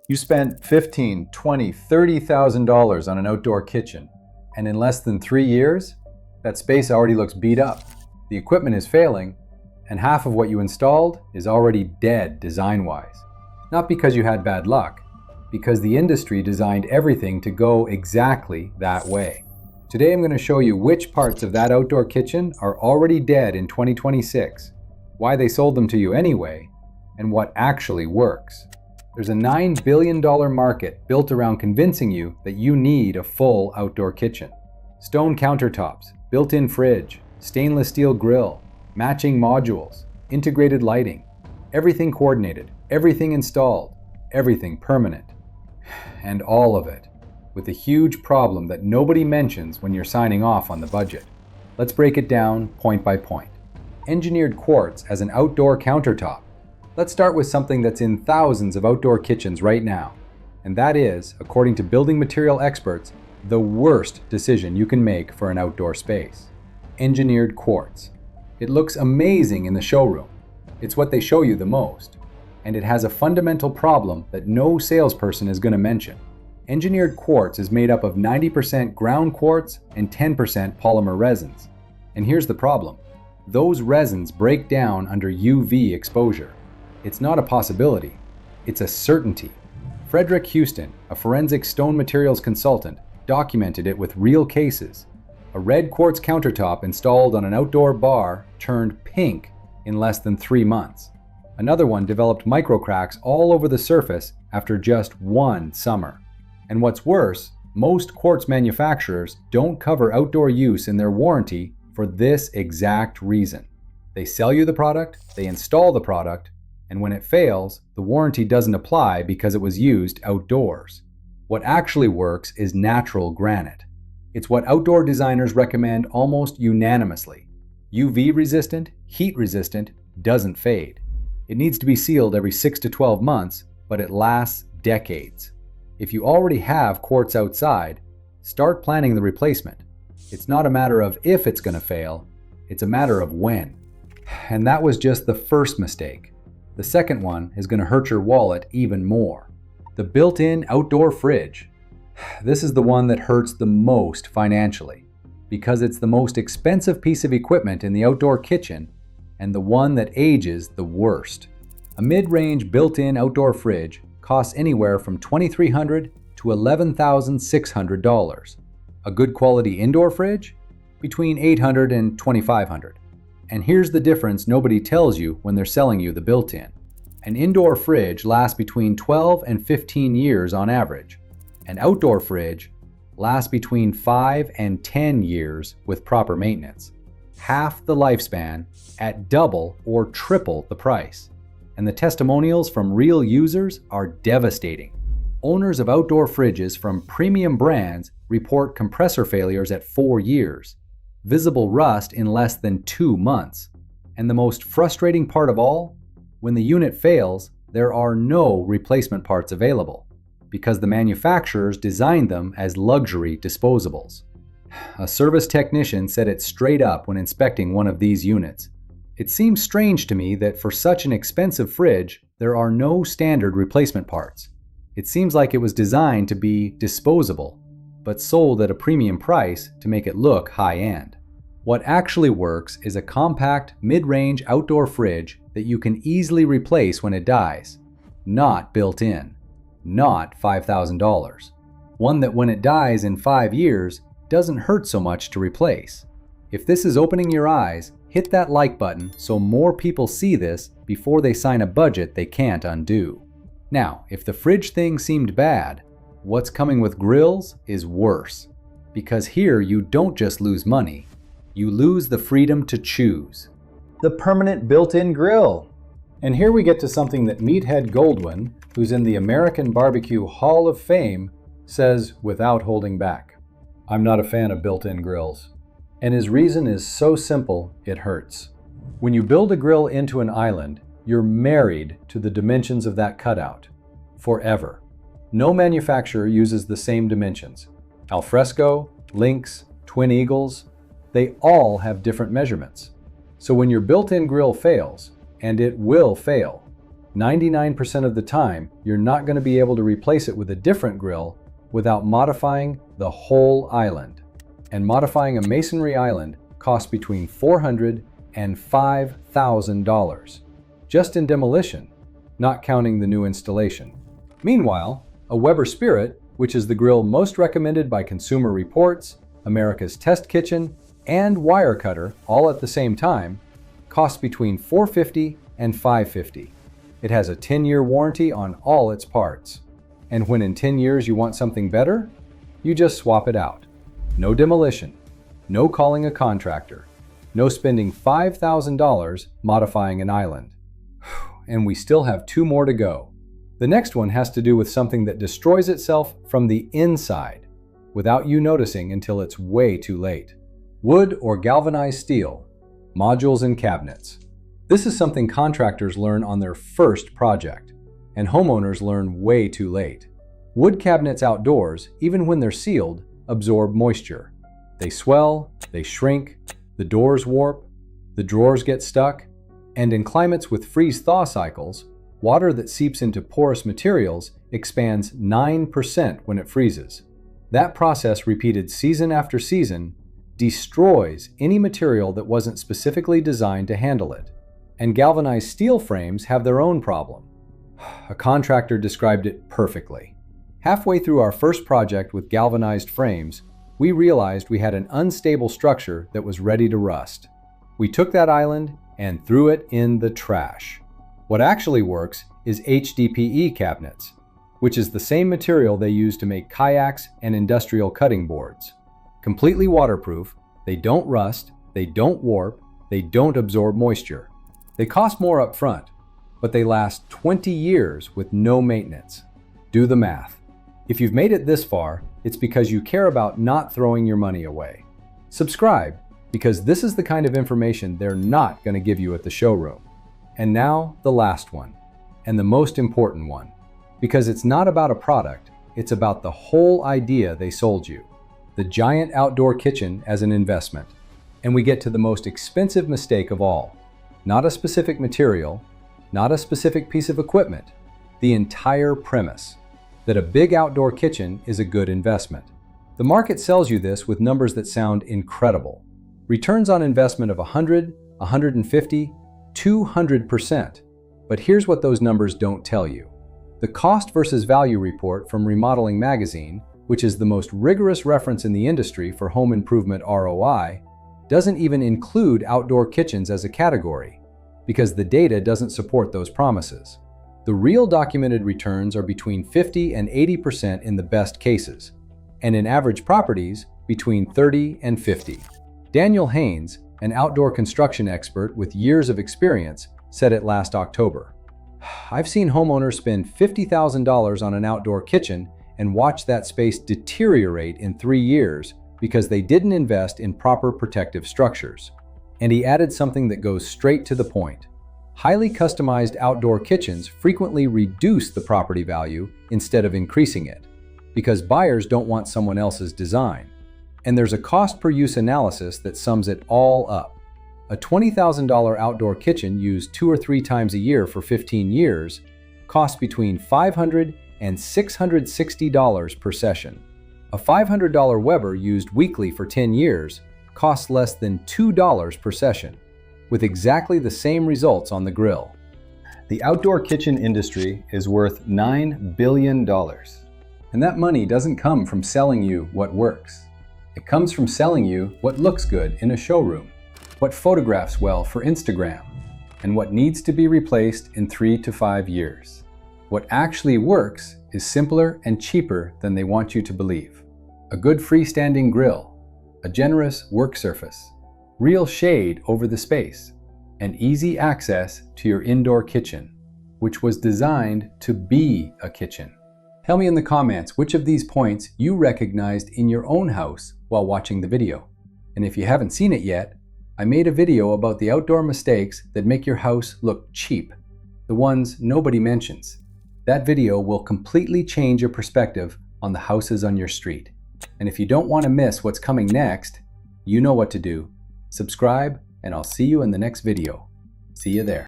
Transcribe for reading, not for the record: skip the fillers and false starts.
You spent $15,000, $20,000, $30,000 on an outdoor kitchen, and in less than 3 years, that space already looks beat up. The equipment is failing, and half of what you installed is already dead design-wise. Not because you had bad luck, because the industry designed everything to go exactly that way. Today I'm going to show you which parts of that outdoor kitchen are already dead in 2026, why they sold them to you anyway, and what actually works. There's a $9 billion market built around convincing you that you need a full outdoor kitchen. Stone countertops, built-in fridge, stainless steel grill, matching modules, integrated lighting, everything coordinated, everything installed, everything permanent. And all of it with a huge problem that nobody mentions when you're signing off on the budget. Let's break it down point by point. Engineered quartz as an outdoor countertop. Let's start with something that's in thousands of outdoor kitchens right now, and that is, according to building material experts, the worst decision you can make for an outdoor space. Engineered quartz. It looks amazing in the showroom. It's what they show you the most, and it has a fundamental problem that no salesperson is going to mention. Engineered quartz is made up of 90% ground quartz and 10% polymer resins. And here's the problem. Those resins break down under UV exposure. It's not a possibility, it's a certainty. Frederick Houston, a forensic stone materials consultant, documented it with real cases. A red quartz countertop installed on an outdoor bar turned pink in less than 3 months. Another one developed microcracks all over the surface after just 1 summer. And what's worse, most quartz manufacturers don't cover outdoor use in their warranty for this exact reason. They sell you the product, they install the product, and when it fails, the warranty doesn't apply because it was used outdoors. What actually works is natural granite. It's what outdoor designers recommend almost unanimously. UV resistant, heat resistant, doesn't fade. It needs to be sealed every 6 to 12 months, but it lasts decades. If you already have quartz outside, start planning the replacement. It's not a matter of if it's going to fail, it's a matter of when. And that was just the first mistake. The second one is going to hurt your wallet even more. The built-in outdoor fridge. This is the one that hurts the most financially, because it's the most expensive piece of equipment in the outdoor kitchen and the one that ages the worst. A mid-range built-in outdoor fridge costs anywhere from $2,300 to $11,600. A good quality indoor fridge? Between $800 and $2,500. And here's the difference nobody tells you when they're selling you the built-in. An indoor fridge lasts between 12 and 15 years on average. An outdoor fridge lasts between 5 and 10 years with proper maintenance. Half the lifespan at double or triple the price. And the testimonials from real users are devastating. Owners of outdoor fridges from premium brands report compressor failures at 4 years, visible rust in less than 2 months. And the most frustrating part of all, when the unit fails, there are no replacement parts available, because the manufacturers designed them as luxury disposables. A service technician said it straight up when inspecting one of these units. It seems strange to me that for such an expensive fridge, there are no standard replacement parts. It seems like it was designed to be disposable, but sold at a premium price to make it look high-end. What actually works is a compact, mid-range outdoor fridge that you can easily replace when it dies. Not built in. Not $5,000. One that when it dies in 5 years, doesn't hurt so much to replace. If this is opening your eyes, hit that like button so more people see this before they sign a budget they can't undo. Now, if the fridge thing seemed bad, what's coming with grills is worse. Because here you don't just lose money, you lose the freedom to choose. The permanent built-in grill. And here we get to something that Meathead Goldwyn, who's in the American Barbecue Hall of Fame, says without holding back. I'm not a fan of built-in grills. And his reason is so simple, it hurts. When you build a grill into an island, you're married to the dimensions of that cutout. Forever. No manufacturer uses the same dimensions. Alfresco, Lynx, Twin Eagles, they all have different measurements. So when your built-in grill fails, and it will fail, 99% of the time, you're not going to be able to replace it with a different grill without modifying the whole island. And modifying a masonry island costs between $400 and $5,000, just in demolition, not counting the new installation. Meanwhile, a Weber Spirit, which is the grill most recommended by Consumer Reports, America's Test Kitchen, and Wirecutter all at the same time, costs between $450 and $550. It has a 10-year warranty on all its parts. And when in 10 years you want something better, you just swap it out. No demolition, no calling a contractor, no spending $5,000 modifying an island. And we still have 2 more to go. The next one has to do with something that destroys itself from the inside without you noticing until it's way too late. Wood or galvanized steel, modules and cabinets. This is something contractors learn on their first project, and homeowners learn way too late. Wood cabinets outdoors, even when they're sealed, absorb moisture. They swell, they shrink, the doors warp, the drawers get stuck, and in climates with freeze-thaw cycles, water that seeps into porous materials expands 9% when it freezes. That process, repeated season after season, destroys any material that wasn't specifically designed to handle it. And galvanized steel frames have their own problem. A contractor described it perfectly. Halfway through our first project with galvanized frames, we realized we had an unstable structure that was ready to rust. We took that island and threw it in the trash. What actually works is HDPE cabinets, which is the same material they use to make kayaks and industrial cutting boards. Completely waterproof, they don't rust, they don't warp, they don't absorb moisture. They cost more up front, but they last 20 years with no maintenance. Do the math. If you've made it this far, it's because you care about not throwing your money away. Subscribe, because this is the kind of information they're not going to give you at the showroom. And now, the last one, and the most important one, because it's not about a product, it's about the whole idea they sold you. The giant outdoor kitchen as an investment. And we get to the most expensive mistake of all. Not a specific material, not a specific piece of equipment, the entire premise, that a big outdoor kitchen is a good investment. The market sells you this with numbers that sound incredible. Returns on investment of 100, 150, 200%. But here's what those numbers don't tell you. The cost versus value report from Remodeling Magazine, which is the most rigorous reference in the industry for home improvement ROI, doesn't even include outdoor kitchens as a category, because the data doesn't support those promises. The real documented returns are between 50 and 80% in the best cases, and in average properties, between 30 and 50. Daniel Haynes, an outdoor construction expert with years of experience, said it last October. I've seen homeowners spend $50,000 on an outdoor kitchen and watch that space deteriorate in 3 years because they didn't invest in proper protective structures. And he added something that goes straight to the point. Highly customized outdoor kitchens frequently reduce the property value instead of increasing it, because buyers don't want someone else's design. And there's a cost per use analysis that sums it all up. A $20,000 outdoor kitchen used 2 or 3 times a year for 15 years costs between $500 and $660 per session. A $500 Weber used weekly for 10 years costs less than $2 per session, with exactly the same results on the grill. The outdoor kitchen industry is worth $9 billion. And that money doesn't come from selling you what works. It comes from selling you what looks good in a showroom, what photographs well for Instagram, and what needs to be replaced in 3 to 5 years. What actually works is simpler and cheaper than they want you to believe. A good freestanding grill, a generous work surface, real shade over the space, and easy access to your indoor kitchen, which was designed to be a kitchen. Tell me in the comments which of these points you recognized in your own house while watching the video. And if you haven't seen it yet, I made a video about the outdoor mistakes that make your house look cheap, the ones nobody mentions. That video will completely change your perspective on the houses on your street. And if you don't want to miss what's coming next, you know what to do. Subscribe, and I'll see you in the next video. See you there.